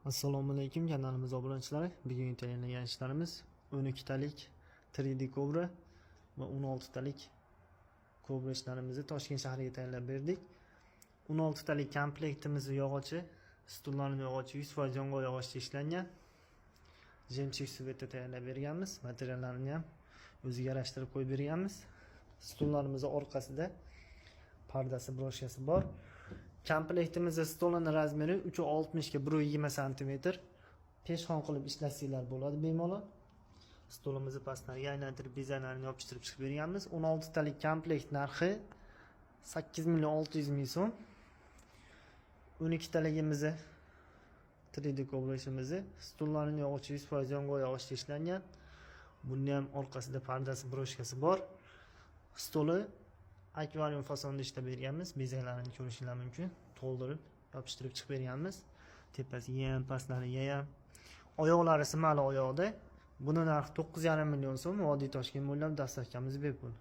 Assalomu alaykum kanalimiz obunachilari. Bugun tayyorlagan ishlarimiz 12 talik 3D Cobra va 16 talik Cobra ishlarimizni Toshkent shahriga tayyorlab berdik. 16 talik komplektimiz yog'ochi, stullarning yog'ochi 100% yong'oq yog'ochda ishlangan. Jemchik svetda tayyorlab berganmiz. Materiallarini ham o'ziga yarashtirib qo'yib berganmiz. Stullarimiz orqasida pardasi, broshkasi bor. Komplektimizda stolning razmeri 360 ga 120 cm. Peshxon qilib ishlasanglar bo'ladi bemalol. Stolimizni pastlariga aylantirib dizaynlarini yopishtirib chiqib berganmiz. 16 talik komplekt narxi 8 600 ming so'm. 12 taligimizni 3D Cobra ishimizni stollarning yog'ochi 100% yong'oq yog'ochda ishlangan. Bunda ham orqasida pardasi, broshkasi bor. Stoli akvarium fasonda ishlab berganmiz. Bezaklarni ko'rishingiz mumkin. To'ldirib, yopishtirib chiqib berganmiz. Tepasiga ham, pastlariga ham. Oyoqlari simali oyoqda. Buni narxi 9,5 million so'm. Oddiy Toshkent bo'ylab dastlabkamiz bepul.